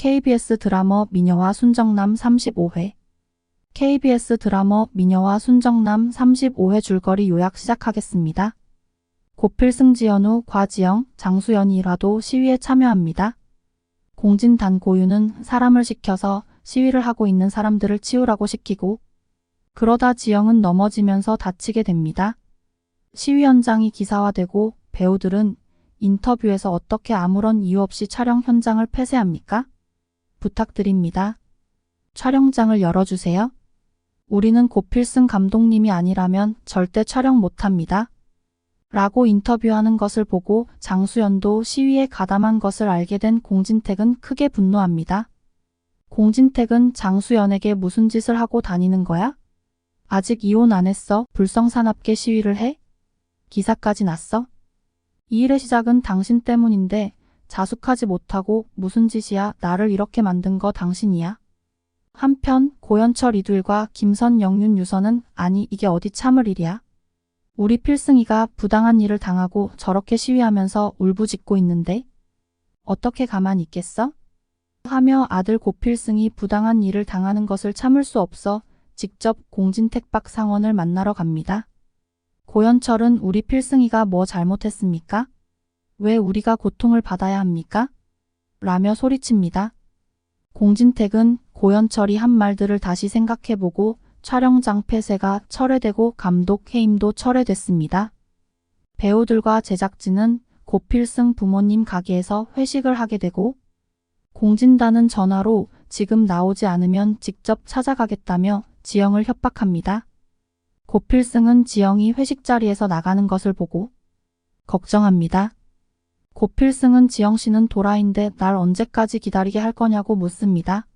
KBS 드라마 미녀와 순정남 35회. KBS 드라마 미녀와 순정남 35회 줄거리 요약 시작하겠습니다. 고필승 지연우, 곽지영, 장수연이라도 시위에 참여합니다. 공진단 고유는 사람을 시켜서 시위를 하고 있는 사람들을 치우라고 시키고, 그러다 지영은 넘어지면서 다치게 됩니다. 시위 현장이 기사화되고 배우들은 인터뷰에서 어떻게 아무런 이유 없이 촬영 현장을 폐쇄합니까? 부탁드립니다. 촬영장을 열어주세요. 우리는 고필승 감독님이 아니라면 절대 촬영 못합니다. 라고 인터뷰하는 것을 보고 장수연도 시위에 가담한 것을 알게 된 공진택은 크게 분노합니다. 공진택은 장수연에게 무슨 짓을 하고 다니는 거야? 아직 이혼 안 했어? 불성사납게 시위를 해? 기사까지 났어? 이 일의 시작은 당신 때문인데 자숙하지 못하고 무슨 짓이야? 나를 이렇게 만든 거 당신이야? 한편 고현철 이두일과 김선 영윤 유서는 아니 이게 어디 참을 일이야? 우리 필승이가 부당한 일을 당하고 저렇게 시위하면서 울부짖고 있는데 어떻게 가만히 있겠어? 하며 아들 고필승이 부당한 일을 당하는 것을 참을 수 없어 직접 공진택 박 상원을 만나러 갑니다. 고현철은 우리 필승이가 뭐 잘못했습니까? 왜 우리가 고통을 받아야 합니까? 라며 소리칩니다. 공진택은 고현철이 한 말들을 다시 생각해보고 촬영장 폐쇄가 철회되고 감독 해임도 철회됐습니다. 배우들과 제작진은 고필승 부모님 가게에서 회식을 하게 되고, 공진단은 전화로 지금 나오지 않으면 직접 찾아가겠다며 지영을 협박합니다. 고필승은 지영이 회식 자리에서 나가는 것을 보고 걱정합니다. 고필승은 지영 씨는 도라인데 날 언제까지 기다리게 할 거냐고 묻습니다.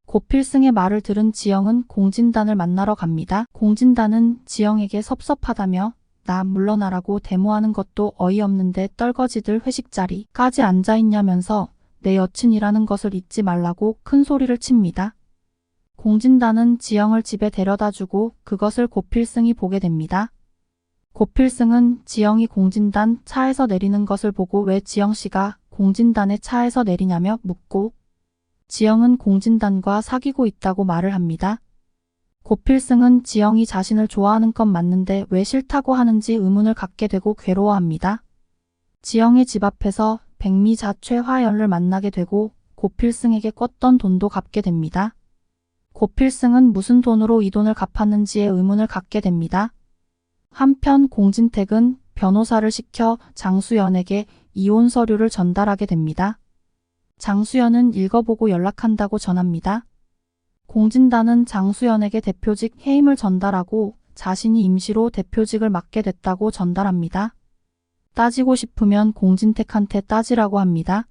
고필승의 말을 들은 지영은 공진단을 만나러 갑니다. 공진단은 지영에게 섭섭하다며 나 물러나라고 데모하는 것도 어이없는데 떨거지들 회식 자리까지 앉아있냐면서 내 여친이라는 것을 잊지 말라고 큰 소리를 칩니다. 공진단은 지영을 집에 데려다주고 그것을 고필승이 보게 됩니다. 고필승은 지영이 공진단 차에서 내리는 것을 보고 왜 지영 씨가 공진단의 차에서 내리냐며 묻고, 지영은 공진단과 사귀고 있다고 말을 합니다. 고필승은 지영이 자신을 좋아하는 건 맞는데 왜 싫다고 하는지 의문을 갖게 되고 괴로워합니다. 지영의 집 앞에서 백미자 최화연을 만나게 되고 고필승에게 꿨던 돈도 갚게 됩니다. 고필승은 무슨 돈으로 이 돈을 갚았는지에 의문을 갖게 됩니다. 한편 공진택은 변호사를 시켜 장수연에게 이혼 서류를 전달하게 됩니다. 장수연은 읽어보고 연락한다고 전합니다. 공진단은 장수연에게 대표직 해임을 전달하고 자신이 임시로 대표직을 맡게 됐다고 전달합니다. 따지고 싶으면 공진택한테 따지라고 합니다.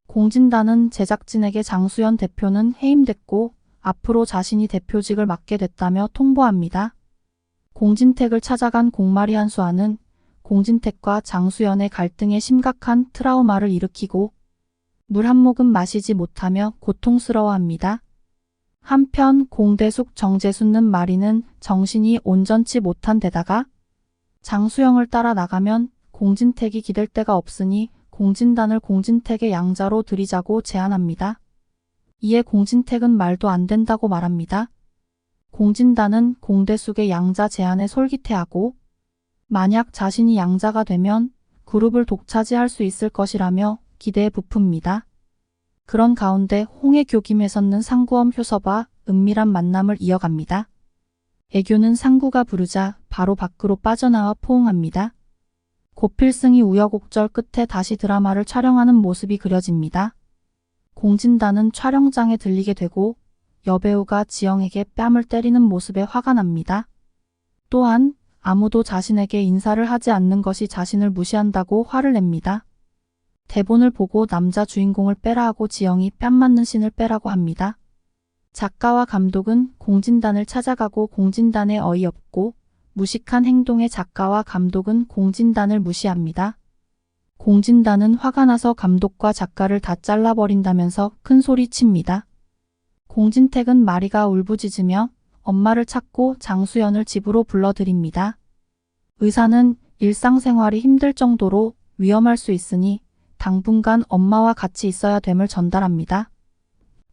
공진단은 제작진에게 장수연 대표는 해임됐고 앞으로 자신이 대표직을 맡게 됐다며 통보합니다. 공진택을 찾아간 공마리 한수아는 공진택과 장수연의 갈등에 심각한 트라우마를 일으키고 물 한 모금 마시지 못하며 고통스러워합니다. 한편 공대숙 정재수는 마리는 정신이 온전치 못한 데다가 장수영을 따라 나가면 공진택이 기댈 데가 없으니 공진단을 공진택의 양자로 들이자고 제안합니다. 이에 공진택은 말도 안 된다고 말합니다. 공진단은 공대숙의 양자 제안에 솔깃해하고 만약 자신이 양자가 되면 그룹을 독차지할 수 있을 것이라며 기대에 부풉니다. 그런 가운데 홍해교김에 섰는 상구엄 효섭과 은밀한 만남을 이어갑니다. 애교는 상구가 부르자 바로 밖으로 빠져나와 포옹합니다. 고필승이 우여곡절 끝에 다시 드라마를 촬영하는 모습이 그려집니다. 공진단은 촬영장에 들리게 되고 여배우가 지영에게 뺨을 때리는 모습에 화가 납니다. 또한 아무도 자신에게 인사를 하지 않는 것이 자신을 무시한다고 화를 냅니다. 대본을 보고 남자 주인공을 빼라 하고 지영이 뺨 맞는 씬을 빼라고 합니다. 작가와 감독은 공진단을 찾아가고 공진단의 어이없고 무식한 행동에 작가와 감독은 공진단을 무시합니다. 공진단은 화가 나서 감독과 작가를 다 잘라버린다면서 큰 소리칩니다. 공진택은 마리가 울부짖으며 엄마를 찾고 장수연을 집으로 불러들입니다. 의사는 일상생활이 힘들 정도로 위험할 수 있으니 당분간 엄마와 같이 있어야 됨을 전달합니다.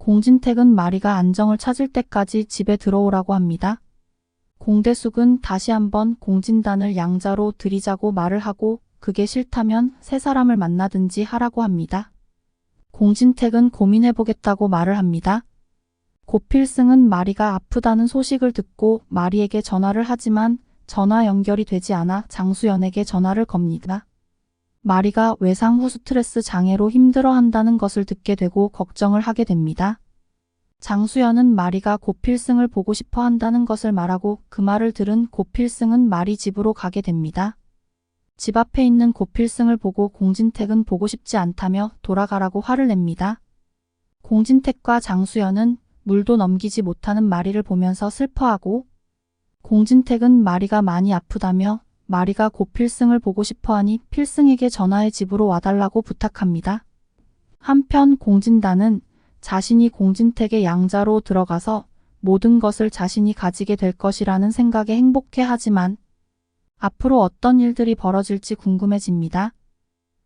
공진택은 마리가 안정을 찾을 때까지 집에 들어오라고 합니다. 공대숙은 다시 한번 공진단을 양자로 들이자고 말을 하고 그게 싫다면 새 사람을 만나든지 하라고 합니다. 공진택은 고민해보겠다고 말을 합니다. 고필승은 마리가 아프다는 소식을 듣고 마리에게 전화를 하지만 전화 연결이 되지 않아 장수연에게 전화를 겁니다. 마리가 외상 후 스트레스 장애로 힘들어한다는 것을 듣게 되고 걱정을 하게 됩니다. 장수연은 마리가 고필승을 보고 싶어 한다는 것을 말하고 그 말을 들은 고필승은 마리 집으로 가게 됩니다. 집 앞에 있는 고필승을 보고 공진택은 보고 싶지 않다며 돌아가라고 화를 냅니다. 공진택과 장수연은 물도 넘기지 못하는 마리를 보면서 슬퍼하고 공진택은 마리가 많이 아프다며 마리가 고필승을 보고 싶어하니 필승에게 전화해 집으로 와달라고 부탁합니다. 한편 공진단은 자신이 공진택의 양자로 들어가서 모든 것을 자신이 가지게 될 것이라는 생각에 행복해 하지만 앞으로 어떤 일들이 벌어질지 궁금해집니다.